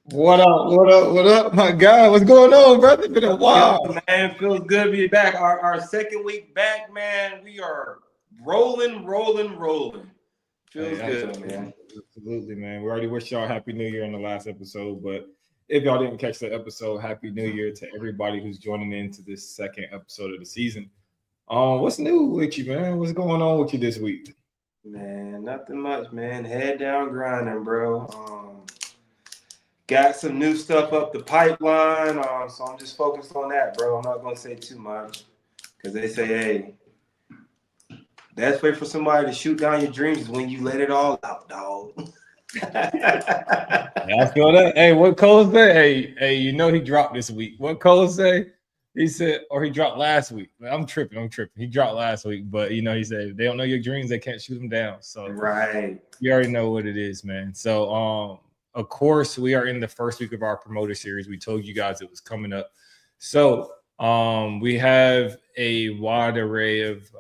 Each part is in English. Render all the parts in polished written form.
What up? What up? What up, my guy? What's going on, brother? Been a while. Good, man. Feels good to be back. Our second week back, man. We are rolling. Hey, Feels good, absolutely, man. absolutely, man. We already wished y'all Happy New Year in the last episode, but if y'all didn't catch the episode, Happy New Year to everybody who's joining in to this second episode of the season. What's new with you, man? What's going on with you this week? Man, nothing much, man. Head down grinding, bro. Got some new stuff up the pipeline. So I'm just focused on that, bro. I'm not gonna say too much because they say, hey, best way for somebody to shoot down your dreams is when you let it all out, dog. Yeah, I feel that. Hey, what Cole say? Hey, you know he dropped this week. What Cole say? He said, or he dropped last week. I'm tripping. He dropped last week, but he said if they don't know your dreams, they can't shoot them down. So Right. you already know what it is, man. So of course, we are in the first week of our promoter series. We told you guys it was coming up. So we have a wide array of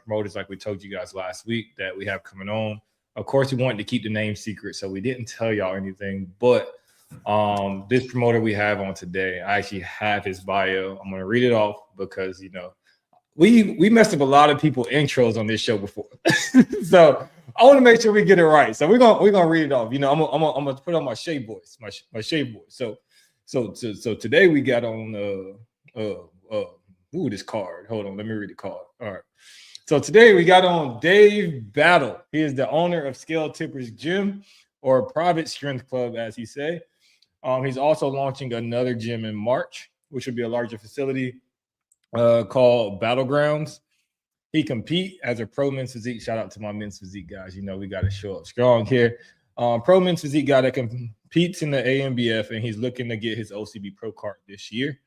promoters, like we told you guys last week, that we have coming on. Of course, we wanted to keep the name secret, so we didn't tell y'all anything. But this promoter we have on today, I actually have his bio. I'm gonna read it off because we messed up a lot of people intros on this show before, so I want to make sure we get it right. So we're gonna read it off. I'm gonna put on my shade voice, my shade voice. So today we got on this card. Hold on, let me read the card. All right. So today we got on Dave Battle. He is the owner of Scale Tippers Gym, or Private Strength Club, as he say. He's also launching another gym in March, which will be a larger facility called Battlegrounds. He compete as a pro men's physique. Shout out to my men's physique guys. We got to show up strong here. Pro men's physique guy that competes in the AMBF, and he's looking to get his OCB pro card this year.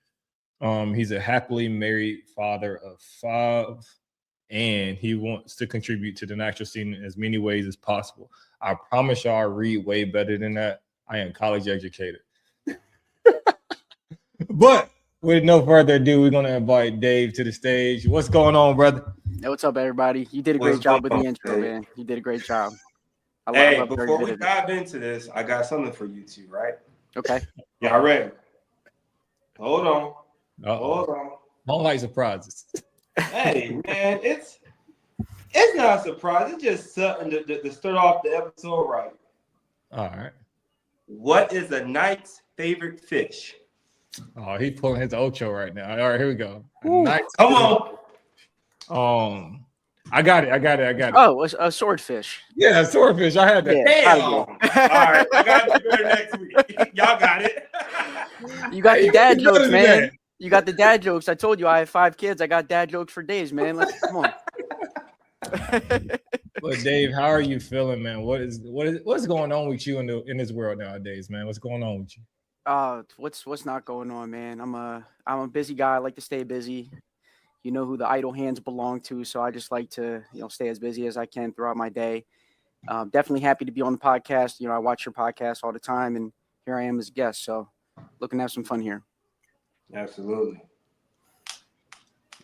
He's a happily married father of 5, and he wants to contribute to the natural scene in as many ways as possible. I promise y'all I read way better than that. I am college educated. But with no further ado, we're going to invite Dave to the stage. What's going on, brother? Hey, what's up, everybody? You did a great job with the intro, man. You did a great job. Hey, before we dive into this, I got something for you two, right? Okay. Y'all ready? Hold on. Uh-oh. Hold on. I don't like surprises. Hey, man, it's not a surprise. It's just something to start off the episode right. All right. What is a knight's favorite fish? Oh, he's pulling his Ocho right now. All right, here we go. Come on. I got it. Oh, a swordfish. Yeah, swordfish. I had that. Yeah, Damn. All right, I got to do better next week. Y'all got it. You got the dad jokes, man. You got the dad jokes. I told you I have 5 kids. I got dad jokes for days, man. Come on. But Dave, how are you feeling, man? What's going on with you in this world nowadays, man? What's going on with you? What's not going on, man? I'm a busy guy. I like to stay busy. You know who the idle hands belong to, so I just like to stay as busy as I can throughout my day. Definitely happy to be on the podcast. I watch your podcast all the time, and here I am as a guest. So looking to have some fun here. Absolutely.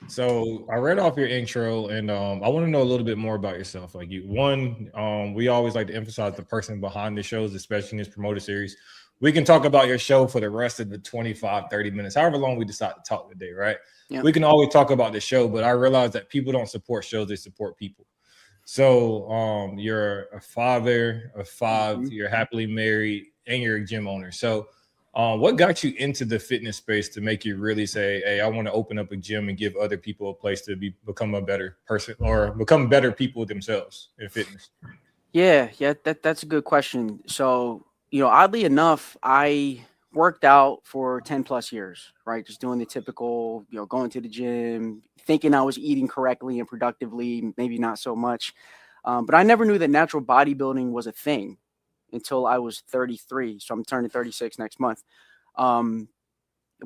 So I read off your intro, and I want to know a little bit more about yourself. Like we always like to emphasize the person behind the shows, especially in this promoter series. We can talk about your show for the rest of the 25, 30 minutes, however long we decide to talk today, right? Yeah. We can always talk about the show, but I realize that people don't support shows, they support people. So you're a father of 5, you're happily married, and you're a gym owner. So what got you into the fitness space to make you really say, hey, I want to open up a gym and give other people a place to become a better person or become better people themselves in fitness? Yeah, that's a good question. So, oddly enough, I worked out for 10 plus years, right? Just doing the typical, going to the gym, thinking I was eating correctly and productively, maybe not so much. But I never knew that natural bodybuilding was a thing until I was 33. So I'm turning 36 next month. When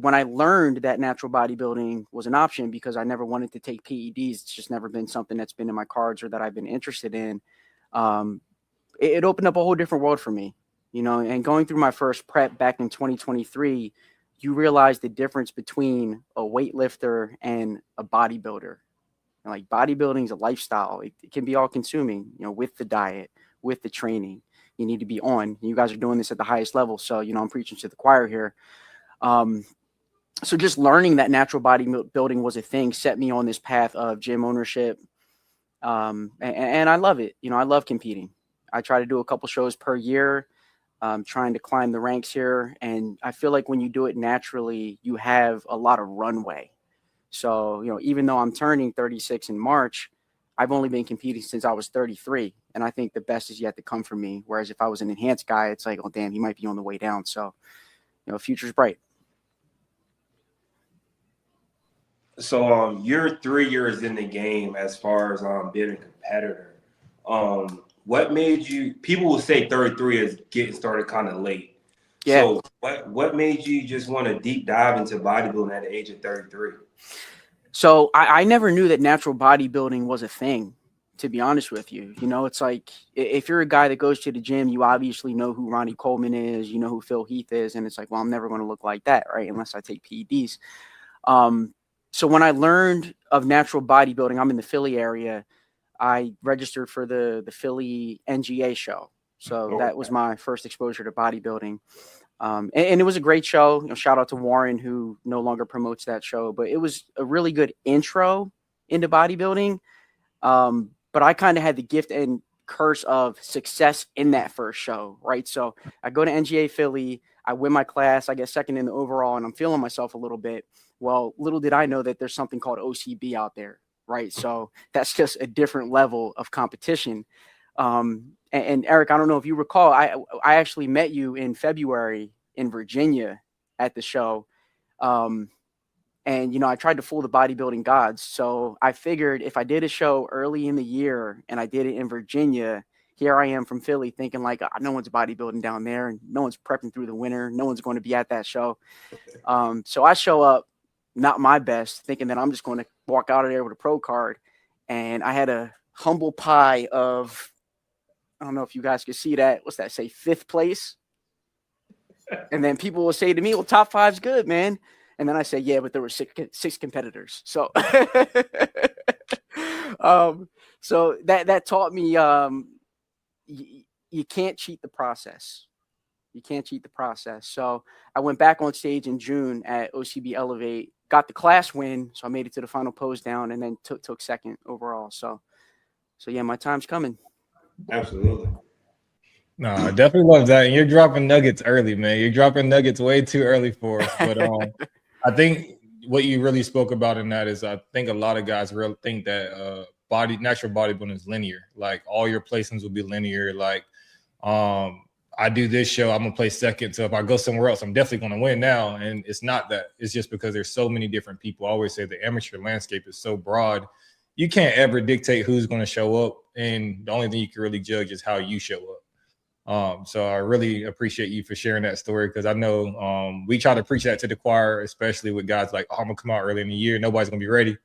I learned that natural bodybuilding was an option, because I never wanted to take PEDs, it's just never been something that's been in my cards or that I've been interested in. It opened up a whole different world for me, and going through my first prep back in 2023, you realize the difference between a weightlifter and a bodybuilder. And like bodybuilding is a lifestyle. It can be all consuming, with the diet, with the training. You need to be on. You guys are doing this at the highest level. So, you know, I'm preaching to the choir here. So just learning that natural bodybuilding was a thing set me on this path of gym ownership. And I love it. You know, I love competing. I try to do a couple shows per year, trying to climb the ranks here. And I feel like when you do it naturally, you have a lot of runway. So, you know, even though I'm turning 36 in March, I've only been competing since I was 33. And I think the best is yet to come for me. Whereas if I was an enhanced guy, it's like, oh, damn, he might be on the way down. So, you know, future's bright. So you're 3 years in the game as far as being a competitor. What made you? People will say 33 is getting started kind of late. Yeah. So what made you just want to deep dive into bodybuilding at the age of 33? So I never knew that natural bodybuilding was a thing, to be honest with you. You know, it's like if you're a guy that goes to the gym, you obviously know who Ronnie Coleman is, you know who Phil Heath is, and it's like, well, I'm never going to look like that, right? Unless I take PEDs. So when I learned of natural bodybuilding, I'm in the Philly area. I registered for the Philly NGA show. So that was my first exposure to bodybuilding. And it was a great show. You know, shout out to Warren, who no longer promotes that show, but it was a really good intro into bodybuilding. But I kind of had the gift and curse of success in that first show, right? So I go to NGA Philly, I win my class, I get second in the overall, and I'm feeling myself a little bit. Well, little did I know that there's something called OCB out there, right? So that's just a different level of competition. And Eric, I don't know if you recall, I actually met you in February in Virginia at the show. And, you know, I tried to fool the bodybuilding gods. So I figured if I did a show early in the year and I did it in Virginia, here I am from Philly thinking like, no one's bodybuilding down there and no one's prepping through the winter. No one's going to be at that show. So I show up, not my best, thinking that I'm just going to walk out of there with a pro card. And I had a humble pie of, I don't know if you guys can see that. What's that say? 5th place. And then people will say to me, well, top 5's good, man. And then I say, yeah, but there were six competitors. So, so that taught me, you can't cheat the process. You can't cheat the process. So I went back on stage in June at OCB Elevate, got the class win. So I made it to the final pose down and then took second overall. So yeah, my time's coming. Absolutely. No, I definitely love that. And you're dropping nuggets early, man. You're dropping nuggets way too early for us. But I think what you really spoke about in that is I think a lot of guys really think that natural bodybuilding is linear. Like all your placements will be linear. Like I do this show, I'm gonna play second. So if I go somewhere else, I'm definitely gonna win now. And it's not that. It's just because there's so many different people. I always say the amateur landscape is so broad. You can't ever dictate who's gonna show up. And the only thing you can really judge is how you show up. So I really appreciate you for sharing that story because I know we try to preach that to the choir, especially with guys like, oh, I'm gonna come out early in the year, nobody's gonna be ready,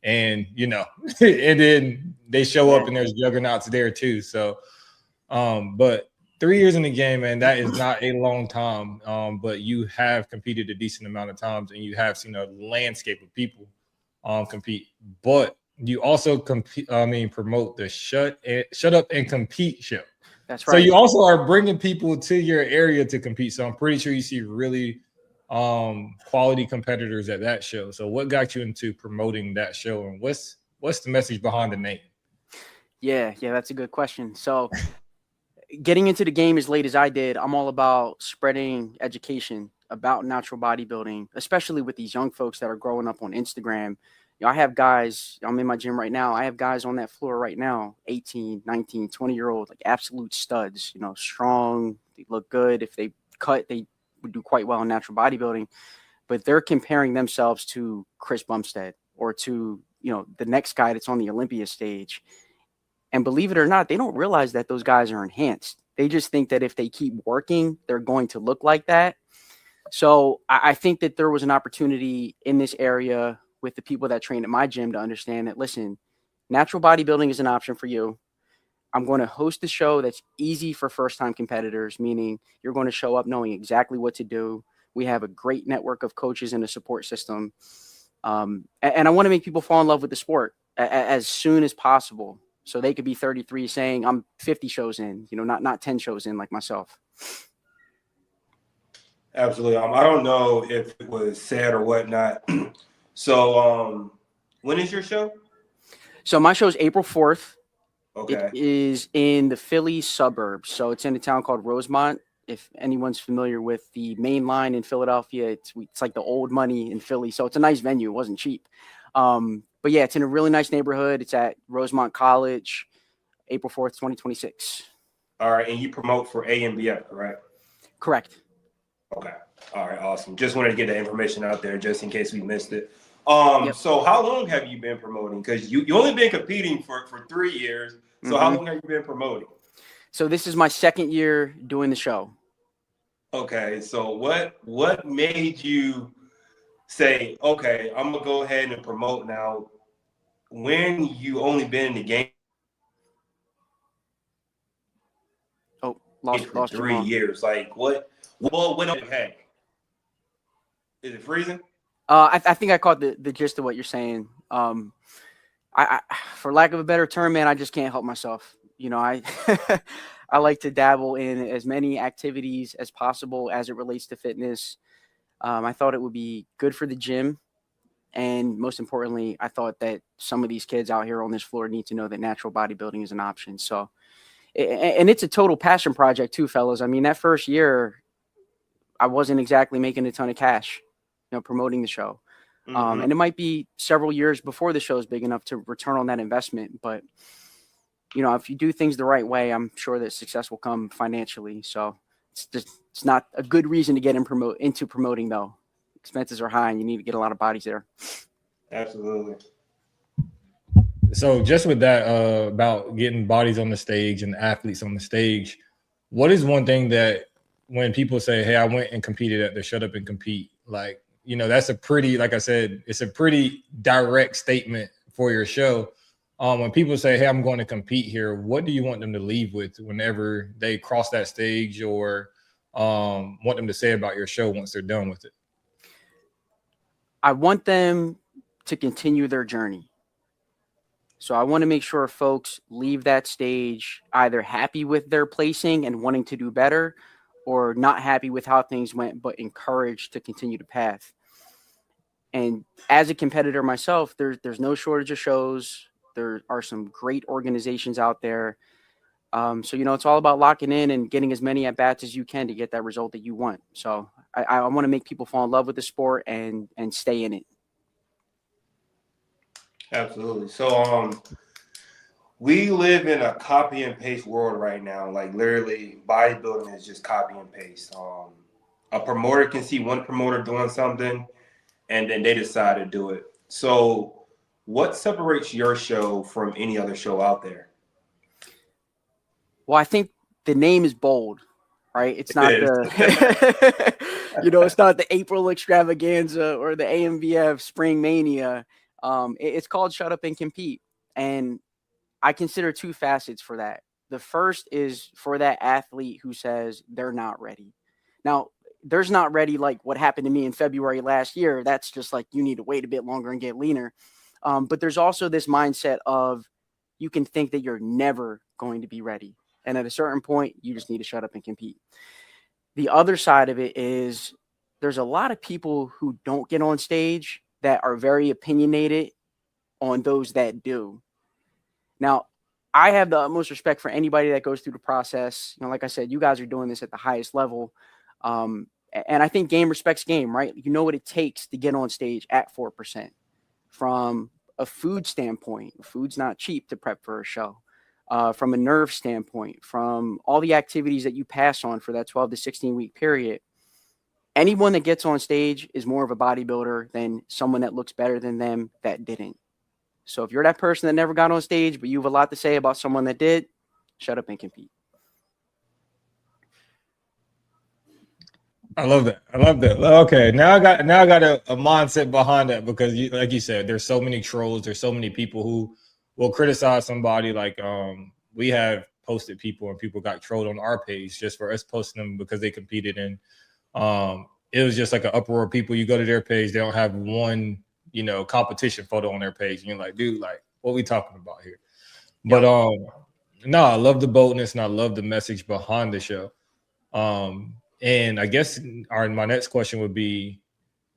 and you know, and then they show up and there's juggernauts there too. So, but 3 years in the game, man, that is not a long time. But you have competed a decent amount of times, and you have seen a landscape of people compete. But you also promote the shut up and compete show. That's right. So you also are bringing people to your area to compete. So I'm pretty sure you see really quality competitors at that show. So what got you into promoting that show, and what's the message behind the name? Yeah, that's a good question. So getting into the game as late as I did, I'm all about spreading education about natural bodybuilding, especially with these young folks that are growing up on Instagram. You know, I have guys, I'm in my gym right now. I have guys on that floor right now, 18, 19, 20-year-old, like absolute studs, you know, strong, they look good. If they cut, they would do quite well in natural bodybuilding, but they're comparing themselves to Chris Bumstead or to, you know, the next guy that's on the Olympia stage. And believe it or not, they don't realize that those guys are enhanced. They just think that if they keep working, they're going to look like that. So I think that there was an opportunity in this area with the people that train at my gym to understand that, listen, natural bodybuilding is an option for you. I'm going to host a show that's easy for first-time competitors, meaning you're going to show up knowing exactly what to do. We have a great network of coaches and a support system. And I want to make people fall in love with the sport as soon as possible. So they could be 33 saying I'm 50 shows in, not 10 shows in like myself. Absolutely. I don't know if it was said or whatnot. So, when is your show? So my show is April 4th. Okay. It is in the Philly suburbs. So it's in a town called Rosemont. If anyone's familiar with the main line in Philadelphia, it's like the old money in Philly. So it's a nice venue. It wasn't cheap. But yeah, it's in a really nice neighborhood. It's at Rosemont College, April 4th, 2026. All right. And you promote for AMBF, correct? Correct. Okay. All right. Awesome. Just wanted to get that information out there just in case we missed it. Yep. So how long have you been promoting? Because you only been competing for 3 years. So how long have you been promoting? So this is my second year doing the show. Okay. So what made you say, okay, I'm gonna go ahead and promote now when you only been in the game Lost for 3 years? Like what went up? Hey, is it freezing? I think I caught the gist of what you're saying. I for lack of a better term, man, I just can't help myself. I I like to dabble in as many activities as possible as it relates to fitness. I thought it would be good for the gym. And most importantly, I thought that some of these kids out here on this floor need to know that natural bodybuilding is an option. So, and it's a total passion project too, fellas. I mean, that first year, I wasn't exactly making a ton of cash, promoting the show. And it might be several years before the show is big enough to return on that investment. But, if you do things the right way, I'm sure that success will come financially. So it's not a good reason to get into promoting though. Expenses are high and you need to get a lot of bodies there. Absolutely. So just with that, about getting bodies on the stage and athletes on the stage, what is one thing that when people say, hey, I went and competed at the Shut Up and Compete, like, that's a pretty, like I said, it's a pretty direct statement for your show. When people say, hey, I'm going to compete here, what do you want them to leave with whenever they cross that stage, or want them to say about your show once they're done with it? I want them to continue their journey. So I want to make sure folks leave that stage either happy with their placing and wanting to do better, or not happy with how things went, but encouraged to continue the path. And as a competitor myself, there's no shortage of shows. There are some great organizations out there. So, it's all about locking in and getting as many at bats as you can to get that result that you want. So I want to make people fall in love with the sport and stay in it. Absolutely. So, we live in a copy and paste world right now. Like literally bodybuilding is just copy and paste. A promoter can see one promoter doing something and then they decide to do it. So what separates your show from any other show out there? Well, I think the name is bold, right? It's not it's not the April extravaganza or the AMBF Spring Mania. It's called Shut Up and Compete. And I consider two facets for that. The first is for that athlete who says they're not ready. Now, there's not ready like what happened to me in February last year. That's just like you need to wait a bit longer and get leaner. But there's also this mindset of you can think that you're never going to be ready. And at a certain point, you just need to shut up and compete. The other side of it is there's a lot of people who don't get on stage that are very opinionated on those that do. Now, I have the utmost respect for anybody that goes through the process. Like I said, you guys are doing this at the highest level. And I think game respects game, right? You know what it takes to get on stage at 4%. From a food standpoint, food's not cheap to prep for a show. From a nerve standpoint, from all the activities that you pass on for that 12 to 16 week period, anyone that gets on stage is more of a bodybuilder than someone that looks better than them that didn't. So if you're that person that never got on stage, but you have a lot to say about someone that did, shut up and compete. I love that. Okay, now I got a mindset behind that, because like you said, there's so many trolls. There's so many people who will criticize somebody. Like we have posted people and people got trolled on our page just for us posting them because they competed, and it was just like an uproar of people. You go to their page, they don't have one competition photo on their page, and you're like, dude, like what we talking about here? But no, I love the boldness and I love the message behind the show. And I guess my next question would be,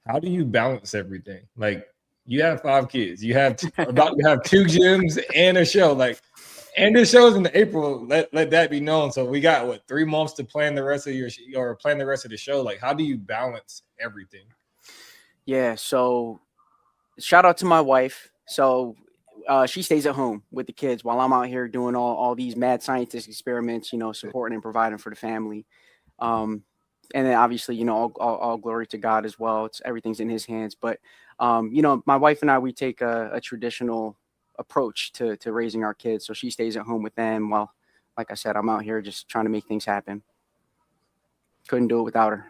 how do you balance everything? Like, you have 5 kids, you have about to have 2 gyms and a show, like, and this show's in April. Let that be known. So we got 3 months to plan the rest of plan the rest of the show. Like, how do you balance everything? Yeah. So shout out to my wife. So she stays at home with the kids while I'm out here doing all these mad scientist experiments, supporting and providing for the family. And then obviously, all glory to God as well. Everything's in his hands. But, my wife and I, we take a traditional approach to raising our kids. So she stays at home with them while, like I said, I'm out here just trying to make things happen. Couldn't do it without her.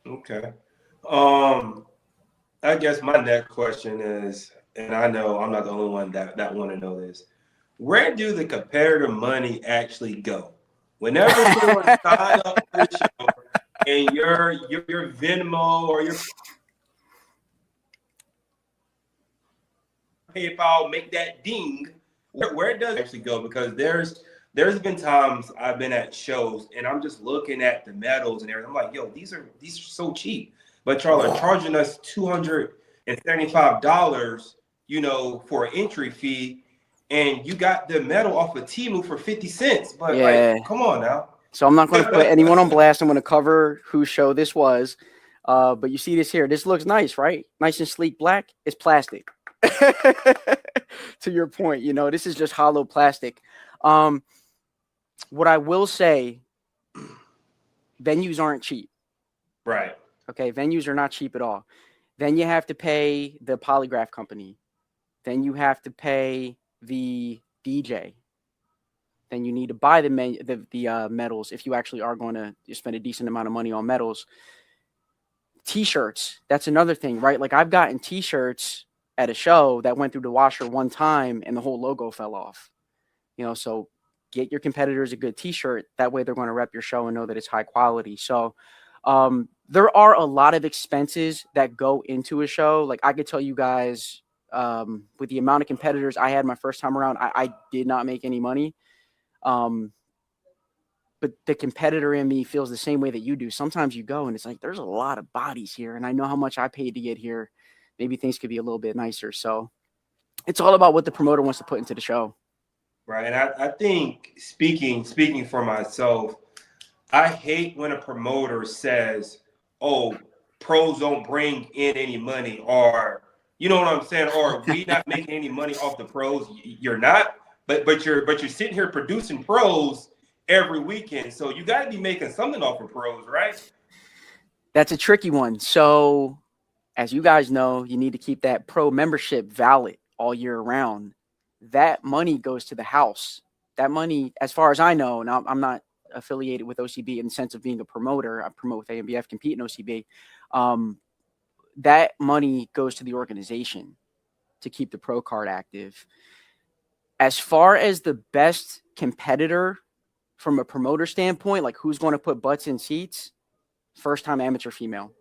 Okay. I guess my next question is, and I know I'm not the only one that want to know this. Where do the competitor money actually go? Whenever someone signs up for the show and your Venmo or your PayPal make that ding, where does it actually go? Because there's been times I've been at shows and I'm just looking at the medals and everything. I'm like, yo, these are so cheap, but y'all are charging us $275, for an entry fee, and you got the medal off of Temu for 50 cents. But like, come on now. So I'm not going to put anyone on blast. I'm going to cover whose show this was. But you see this here. This looks nice, right? Nice and sleek black. It's plastic. To your point, this is just hollow plastic. What I will say, venues aren't cheap. Right. Okay, venues are not cheap at all. Then you have to pay the polygraph company. Then you have to pay the DJ. Then you need to buy the medals if you actually are going to spend a decent amount of money on medals. T-shirts, that's another thing, right? Like, I've gotten T-shirts at a show that went through the washer one time and the whole logo fell off. So get your competitors a good T-shirt. That way they're going to rep your show and know that it's high quality. So there are a lot of expenses that go into a show. Like, I could tell you guys, with the amount of competitors I had my first time around, I did not make any money. But the competitor in me feels the same way that you do. Sometimes you go and it's like, there's a lot of bodies here, and I know how much I paid to get here. Maybe things could be a little bit nicer. So it's all about what the promoter wants to put into the show. Right. And I think speaking for myself, I hate when a promoter says, oh, pros don't bring in any money, or, you know what I'm saying? Or we not making any money off the pros. You're not, but you're sitting here producing pros every weekend. So you got to be making something off of pros, right? That's a tricky one. So as you guys know, you need to keep that pro membership valid all year round. That money goes to the house. That money, as far as I know, now I'm not affiliated with OCB in the sense of being a promoter. I promote with AMBF, compete in OCB. That money goes to the organization to keep the pro card active. As far as the best competitor from a promoter standpoint, like who's going to put butts in seats, first-time amateur female.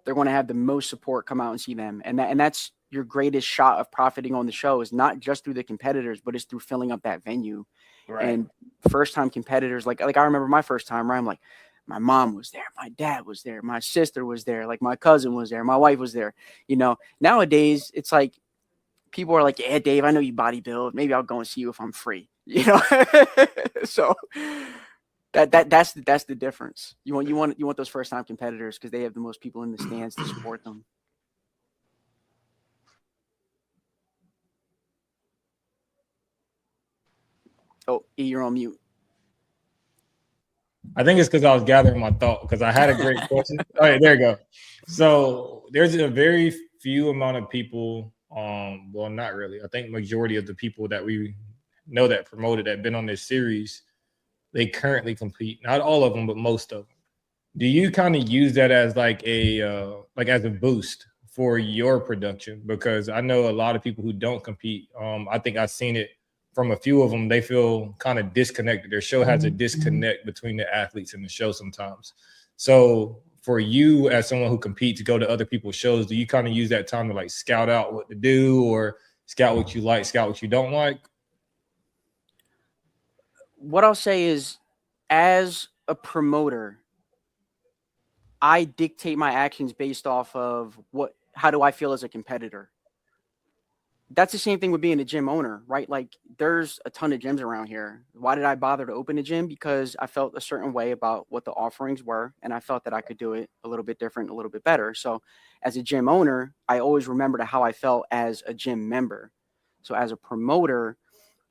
They're going to have the most support come out and see them. And that's your greatest shot of profiting on the show, is not just through the competitors, but it's through filling up that venue. Right. And first-time competitors, like I remember my first time, right? I'm like, my mom was there, my dad was there, my sister was there, like my cousin was there, my wife was there. Nowadays it's like people are like, yeah, Dave, I know you bodybuild. Maybe I'll go and see you if I'm free. So that's the difference. You want those first time competitors because they have the most people in the stands to support them. Oh, E, you're on mute. I think it's because I was gathering my thought, because I had a great question. All right, there you go. So there's a very few amount of people, well, not really. I think majority of the people that we know that promoted that been on this series, they currently compete. Not all of them, but most of them. Do you kind of use that as like as a boost for your production? Because I know a lot of people who don't compete. I think I've seen it from a few of them. They feel kind of disconnected. Their show has a disconnect between the athletes and the show sometimes. So for you, as someone who competes, to go to other people's shows, do you kind of use that time to like scout out what to do, or scout what you like, scout what you don't like? What I'll say is, as a promoter, I dictate my actions based off of how do I feel as a competitor. That's the same thing with being a gym owner, right? Like, there's a ton of gyms around here. Why did I bother to open a gym? Because I felt a certain way about what the offerings were, and I felt that I could do it a little bit different, a little bit better. So as a gym owner, I always remember how I felt as a gym member. So as a promoter,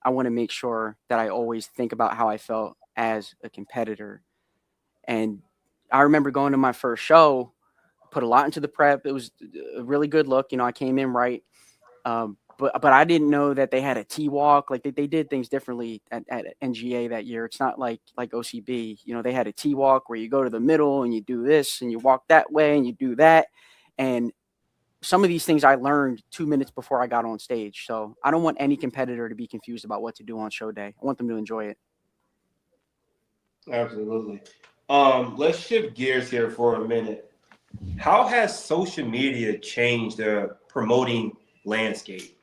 I want to make sure that I always think about how I felt as a competitor. And I remember going to my first show, put a lot into the prep. It was a really good look. I came in right. But I didn't know that they had a T-walk. Like, they did things differently at NGA that year. It's not like OCB. They had a T-walk where you go to the middle and you do this and you walk that way and you do that. And some of these things I learned 2 minutes before I got on stage. So I don't want any competitor to be confused about what to do on show day. I want them to enjoy it. Absolutely. Let's shift gears here for a minute. How has social media changed the promoting landscape?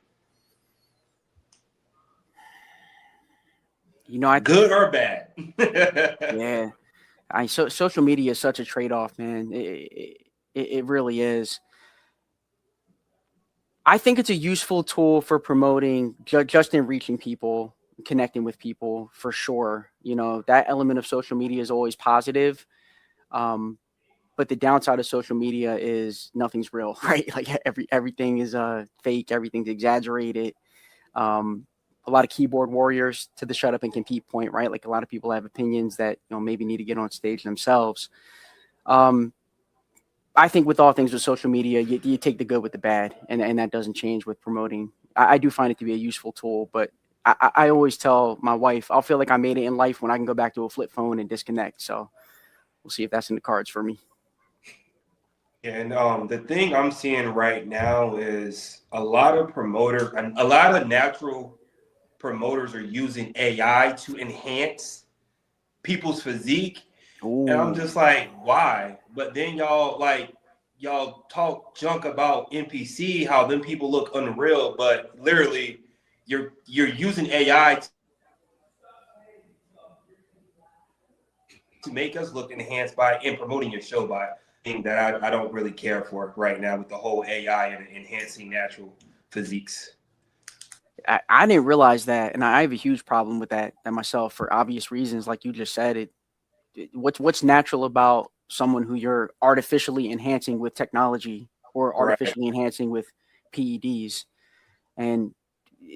Good or bad? Yeah. Social media is such a trade-off, man. It really is. I think it's a useful tool for promoting, just in reaching people, connecting with people, for sure. That element of social media is always positive. But the downside of social media is nothing's real, right? Like, everything is fake, everything's exaggerated. A lot of keyboard warriors to the shut up and compete point, right? Like, a lot of people have opinions that maybe need to get on stage themselves. I think with all things with social media, you take the good with the bad, and that doesn't change with promoting. I do find it to be a useful tool, but I always tell my wife, I'll feel like I made it in life when I can go back to a flip phone and disconnect. So we'll see if that's in the cards for me. And the thing I'm seeing right now is a lot of promoters and a lot of natural promoters are using AI to enhance people's physique. Ooh. And I'm just like, why? But then y'all talk junk about NPC, how them people look unreal, but literally you're using AI to make us look enhanced by and promoting your show by thing that I don't really care for right now with the whole AI and enhancing natural physiques. I didn't realize that, and I have a huge problem with that myself, for obvious reasons. Like you just said, what's natural about someone who you're artificially enhancing with technology, or artificially enhancing with PEDs? And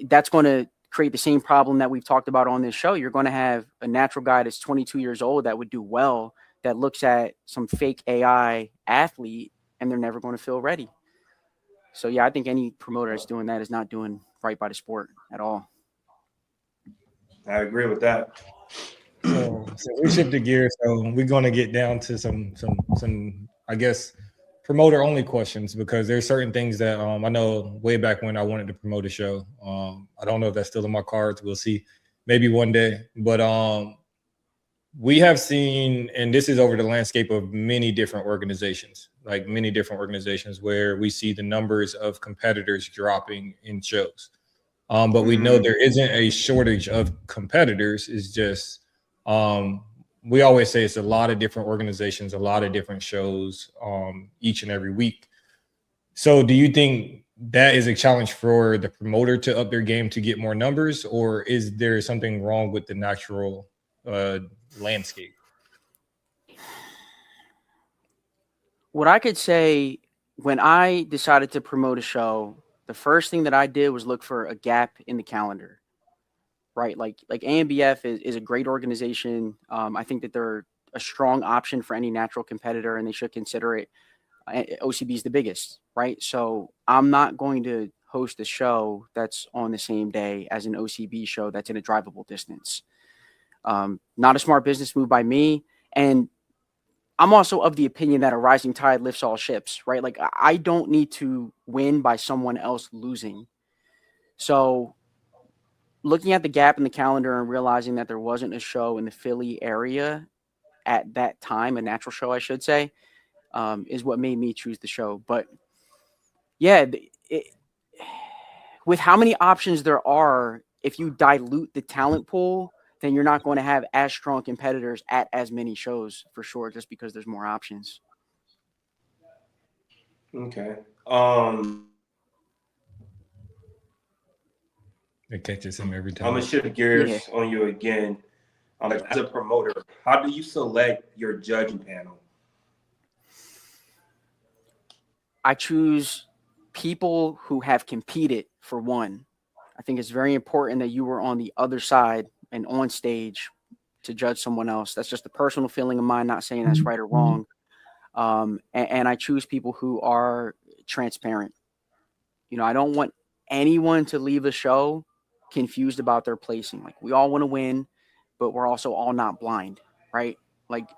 that's going to create the same problem that we've talked about on this show. You're going to have a natural guy that's 22 years old that would do well, that looks at some fake AI athlete, and they're never going to feel ready. So yeah, I think any promoter that's doing that is not doing right by the sport at all. I agree with that. So we shifted gears. So we're going to get down to some I guess promoter only questions, because there's certain things that I know way back when I wanted to promote a show. I don't know if that's still in my cards. We'll see, maybe one day. But we have seen, and this is over the landscape of many different organizations, where we see the numbers of competitors dropping in shows. But we know there isn't a shortage of competitors. It's just we always say it's a lot of different organizations, a lot of different shows each and every week. So do you think that is a challenge for the promoter to up their game to get more numbers, or is there something wrong with the natural landscape? What I could say, when I decided to promote a show, the first thing that I did was look for a gap in the calendar. Right, like AMBF is a great organization. I think that they're a strong option for any natural competitor, and they should consider it. OCB is the biggest, right? So I'm not going to host a show that's on the same day as an OCB show that's in a drivable distance. Not a smart business move by me. And I'm also of the opinion that a rising tide lifts all ships, right? Like, I don't need to win by someone else losing. So looking at the gap in the calendar and realizing that there wasn't a show in the Philly area at that time, a natural show, I should say, is what made me choose the show. But yeah, with how many options there are, if you dilute the talent pool, then you're not going to have as strong competitors at as many shows for sure, just because there's more options. Okay. It catches him every I'm time. gonna shift gears on you again. As a promoter, how do you select your judging panel? I choose people who have competed, for one. I think it's very important that you were on the other side and on stage to judge someone else. That's just a personal feeling of mine, not saying that's right or wrong. And I choose people who are transparent. You know, I don't want anyone to leave a show confused about their placing. Like, we all want to win, but we're also all not blind, right? Like,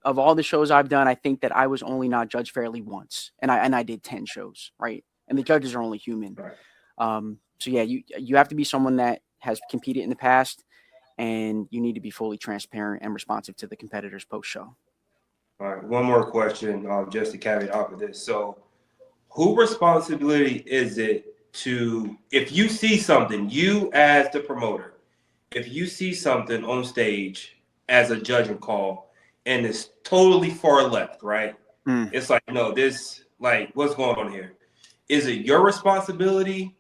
of all the shows I've done, I think that I was only not judged fairly once, and I did 10 shows, right? And the judges are only human. Right. So yeah, you have to be someone that has competed in the past, and you need to be fully transparent and responsive to the competitors post show. All right. One more question, just to caveat off of this. So, who responsibility is it to, if you see something, you as the promoter, if you see something on stage as a judging call and it's totally far left, right? It's like, no, this, like, what's going on here? Is it your responsibility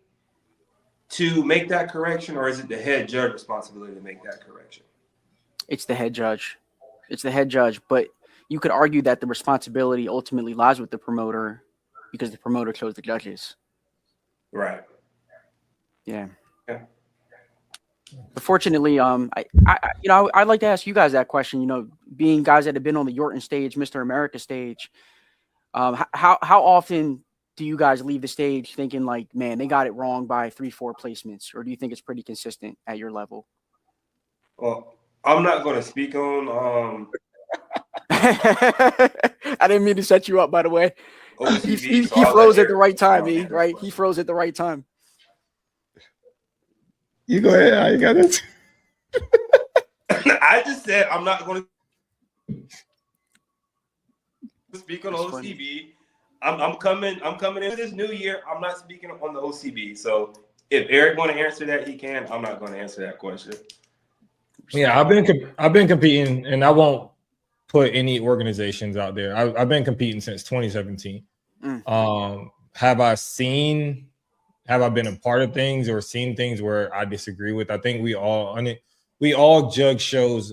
to make that correction, or is it the head judge responsibility to make that correction? It's the head judge. It's the head judge, but you could argue that the responsibility ultimately lies with the promoter because the promoter chose the judges. Right. Yeah. But fortunately, I'd like to ask you guys that question. You know, being guys that have been on the Yorton stage, Mr. America stage, how often do you guys leave the stage thinking like, man, they got it wrong by 3-4 placements, or do you think it's pretty consistent at your level? Well, I'm not going to speak on. I didn't mean to set you up, by the way. OCB, he froze at the right time, right? He froze at the right time. You go ahead. I got it. I just said I'm not going to speak on OCB. Funny. I'm coming into this new year. I'm not speaking on the OCB. So if Eric want to answer that, he can. I'm not going to answer that question. Yeah, I've been competing, and I won't put any organizations out there. I've been competing since 2017. Have I been a part of things or seen things where I disagree with? I think we all judge shows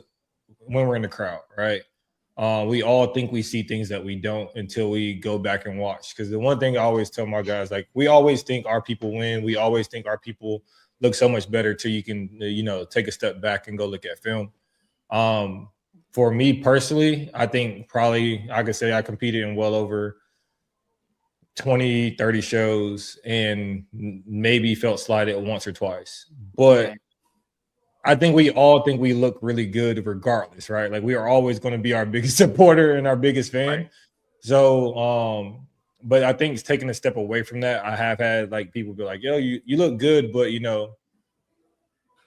when we're in the crowd, right? We all think we see things that we don't until we go back and watch. Because the one thing I always tell my guys, like, we always think our people win. We always think our people look so much better till you can, take a step back and go look at film. For me personally, I think probably I could say I competed in well over 20, 30 shows and maybe felt slighted once or twice. But I think we all think we look really good regardless, right? Like, we are always going to be our biggest supporter and our biggest fan. Right. So, but I think it's taking a step away from that. I have had like people be like, yo, you look good, but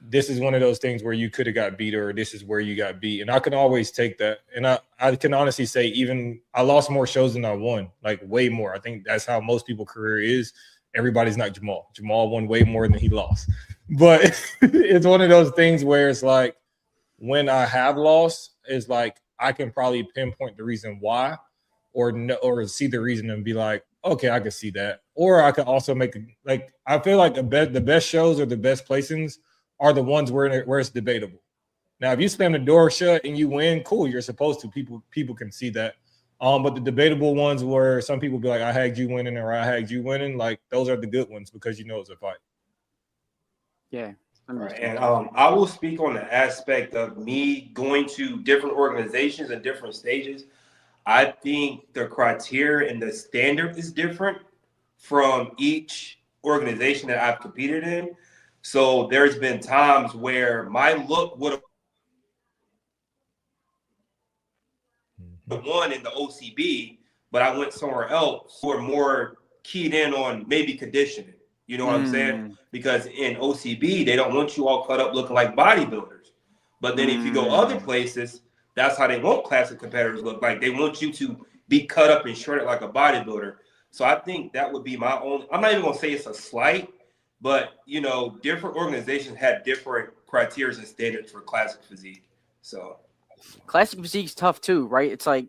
this is one of those things where you could have got beat, or this is where you got beat. And I can always take that. And I can honestly say, even I lost more shows than I won, like way more. I think that's how most people's career is. Everybody's not Jamal. Jamal won way more than he lost. But it's one of those things where it's like, when I have lost, it's like I can probably pinpoint the reason why, or see the reason and be like, okay, I can see that. Or I can also I feel like the best shows or the best placings are the ones where it's debatable. Now, if you slam the door shut and you win, cool, you're supposed to. People can see that. But the debatable ones where some people be like, I had you winning, or I had you winning, like, those are the good ones because it's a fight. Yeah. Right. And I will speak on the aspect of me going to different organizations and different stages. I think the criteria and the standard is different from each organization that I've competed in. So there's been times where my look would have won in the OCB, but I went somewhere else who are more keyed in on maybe conditioning. You know what I'm saying? Because in OCB, they don't want you all cut up looking like bodybuilders. But then if you go other places, that's how they want classic competitors look like. They want you to be cut up and shredded like a bodybuilder. So I think that would be my own. I'm not even going to say it's a slight, But, you know, different organizations had different criteria and standards for classic physique. So Classic physique's tough too, right? It's like,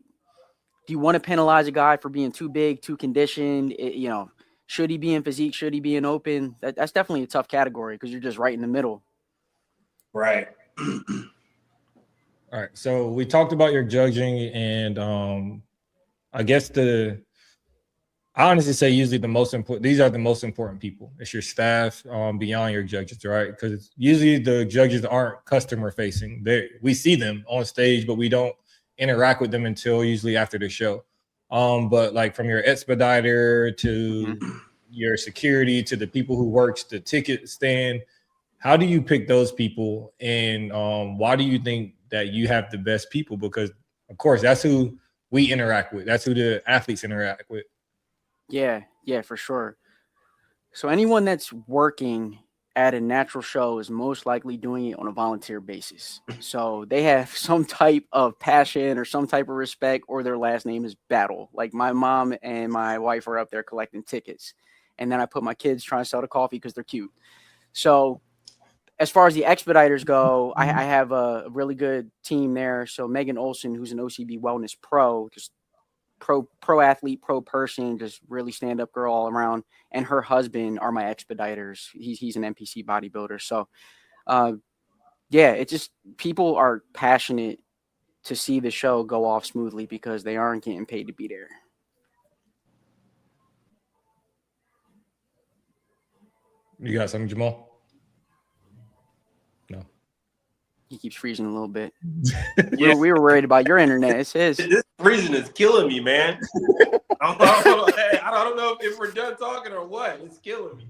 do you want to penalize a guy for being too big, too conditioned? You know, should he be in physique? Should he be in open? That's definitely a tough category because you're just right in the middle. right. All right. So we talked about your judging, and I guess I honestly say usually these are the most important people. It's your staff beyond your judges, right? Because usually the judges aren't customer facing. We see them on stage, but we don't interact with them until usually after the show. But like from your expediter to your security to the people who works the ticket stand, how do you pick those people, and why do you think that you have the best people? Because of course that's who we interact with. That's who the athletes interact with. Yeah, for sure. So anyone that's working at a natural show is most likely doing it on a volunteer basis. So they have some type of passion or some type of respect, or their last name is Battle. Like my mom and my wife are up there collecting tickets. And then I put my kids trying to sell the coffee because they're cute. So as far as the expediters go, I have a really good team there. So Megan Olson, who's an OCB wellness pro, just pro athlete, pro person, just really stand up girl all around. And her husband are my expediters. He's an NPC bodybuilder. So, yeah, it's just people are passionate to see the show go off smoothly because they aren't getting paid to be there. You got something, Jamal? No. He keeps freezing a little bit. Yeah. We were worried about your internet. It says this freezing is killing me, man. I don't know if we're done talking or what. It's killing me.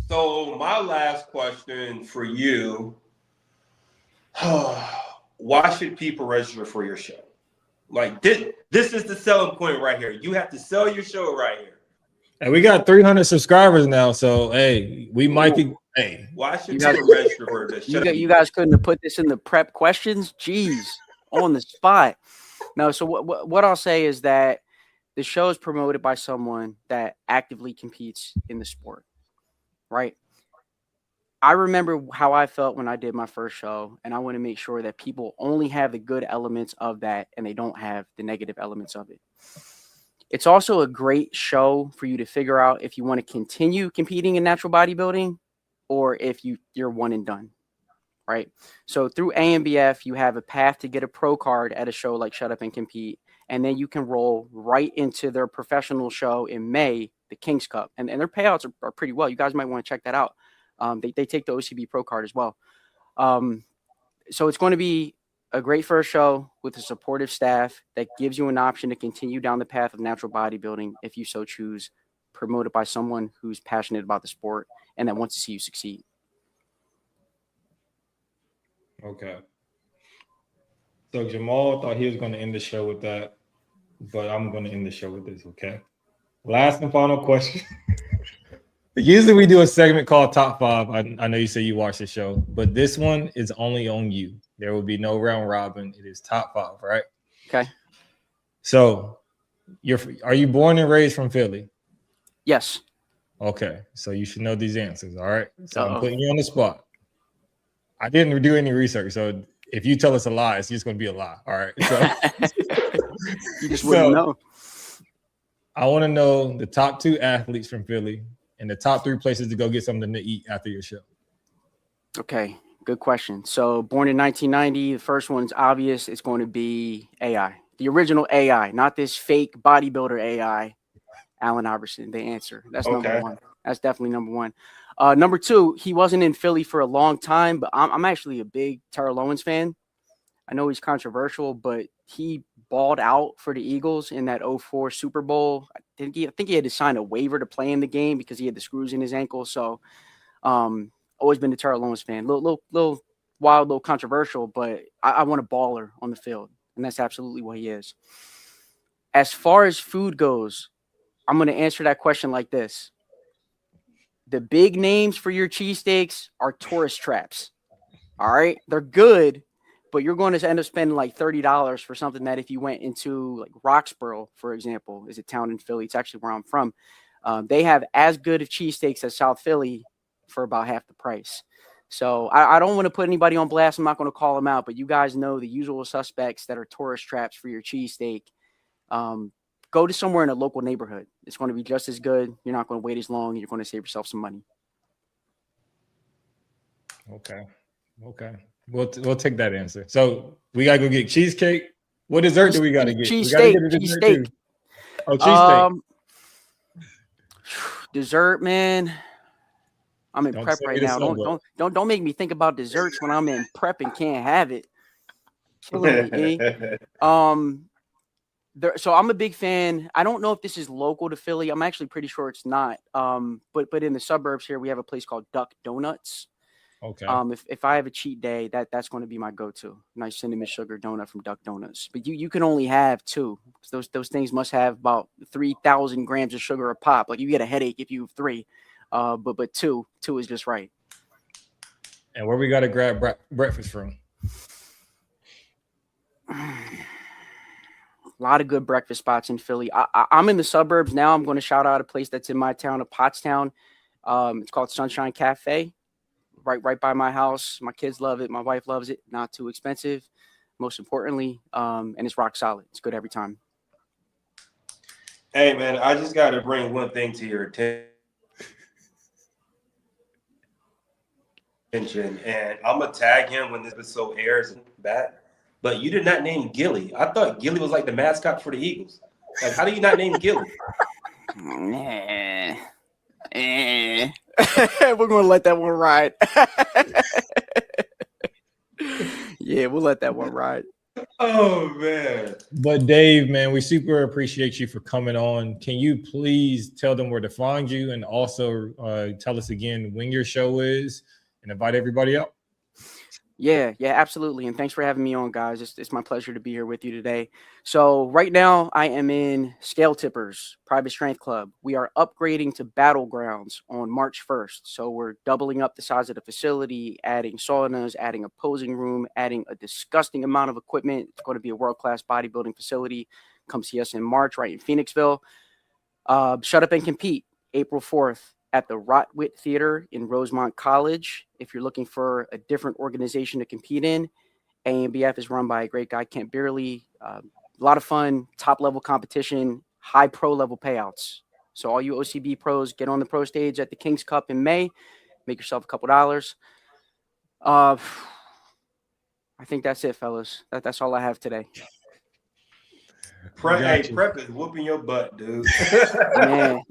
So my last question for you: why should people register for your show? Like this is the selling point right here. You have to sell your show right here. And we got 300 subscribers now, so hey, we might be. Hey, why should people register for this show? You guys couldn't have put this in the prep questions? Jeez, on the spot. No, so what I'll say is that the show is promoted by someone that actively competes in the sport, right? I remember how I felt when I did my first show, and I want to make sure that people only have the good elements of that and they don't have the negative elements of it. It's also a great show for you to figure out if you want to continue competing in natural bodybuilding or if you're one and done, right? So through AMBF, you have a path to get a pro card at a show like Shut Up and Compete, and then you can roll right into their professional show in May, the King's Cup. And their payouts are pretty well. You guys might want to check that out. They take the OCB pro card as well. So it's going to be a great first show with a supportive staff that gives you an option to continue down the path of natural bodybuilding if you so choose, promoted by someone who's passionate about the sport and that wants to see you succeed. Okay. So Jamal thought he was going to end the show with that, but I'm going to end the show with this, okay? Last and final question. Usually we do a segment called Top 5. I know you say you watch the show, but this one is only on you. There will be no round robin. It is Top 5, right? Okay. So are you born and raised from Philly? Yes. Okay. So you should know these answers, all right? So I'm putting you on the spot. I didn't do any research, so if you tell us a lie, it's just going to be a lie, all right? So you just wouldn't know. I want to know the top 2 athletes from Philly and the top 3 places to go get something to eat after your show. Okay, good question. So born in 1990, the first one's obvious. It's going to be AI, the original AI, not this fake bodybuilder AI. Allen Iverson, the answer. That's number 1. That's definitely number 1. Number 2, he wasn't in Philly for a long time, but I'm actually a big Terrell Owens fan. I know he's controversial, but he balled out for the Eagles in that 2004 Super Bowl. I think he had to sign a waiver to play in the game because he had the screws in his ankle. So always been a Terrell Owens fan. Little wild, little controversial, but I want a baller on the field, and that's absolutely what he is. As far as food goes, I'm going to answer that question like this. The big names for your cheesesteaks are tourist traps. All right? They're good, but you're going to end up spending like $30 for something that if you went into like Roxborough, for example, is a town in Philly. It's actually where I'm from. They have as good of cheesesteaks as South Philly for about half the price. So I don't want to put anybody on blast. I'm not going to call them out, but you guys know the usual suspects that are tourist traps for your cheesesteak. Go to somewhere in a local neighborhood. It's going to be just as good. You're not going to wait as long. You're going to save yourself some money. Okay. We'll take that answer. So we gotta go get cheesecake. What dessert do we gotta get? Cheesesteak. Oh, cheesesteak. Dessert, man. I'm in prep right now. Don't make me think about desserts when I'm in prep and can't have it. Killing me, so I'm a big fan. I don't know if this is local to Philly. I'm actually pretty sure it's not. But in the suburbs here, we have a place called Duck Donuts. Okay. If I have a cheat day, that's going to be my go-to. Nice cinnamon sugar donut from Duck Donuts. But you can only have 2. Those things must have about 3,000 grams of sugar a pop. Like you get a headache if you have 3. But 2 is just right. And where we got to grab breakfast from? A lot of good breakfast spots in Philly. I'm in the suburbs now. I'm going to shout out a place that's in my town of Pottstown. It's called Sunshine Cafe. Right by my house. My kids love it. My wife loves it. Not too expensive, most importantly. And it's rock solid. It's good every time. Hey, man, I just got to bring one thing to your attention. And I'm going to tag him when this episode airs back. But you did not name Gilly. I thought Gilly was like the mascot for the Eagles. Like, how do you not name Gilly? We're going to let that one ride. Yeah, we'll let that one ride. Oh, man. But Dave, man, we super appreciate you for coming on. Can you please tell them where to find you and also tell us again when your show is and invite everybody out? Yeah, absolutely. And thanks for having me on, guys. It's my pleasure to be here with you today. So right now I am in Scale Tippers Private Strength Club. We are upgrading to Battlegrounds on March 1st. So we're doubling up the size of the facility, adding saunas, adding a posing room, adding a disgusting amount of equipment. It's going to be a world-class bodybuilding facility. Come see us in March right in Phoenixville. Shut Up and Compete, April 4th. At the Rotwit Theater in Rosemont College. If you're looking for a different organization to compete in, AMBF is run by a great guy, Kent Beerley. A lot of fun, top-level competition, high pro-level payouts. So all you OCB pros, get on the pro stage at the King's Cup in May. Make yourself a couple dollars. I think that's it, fellas. That's all I have today. Prep is whooping your butt, dude. Man,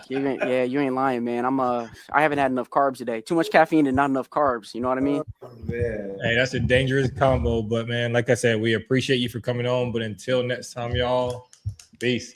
you ain't lying, man. I haven't had enough carbs today. Too much caffeine and not enough carbs. You know what I mean? Oh, man. Hey, that's a dangerous combo. But man, like I said, we appreciate you for coming on. But until next time, y'all, peace.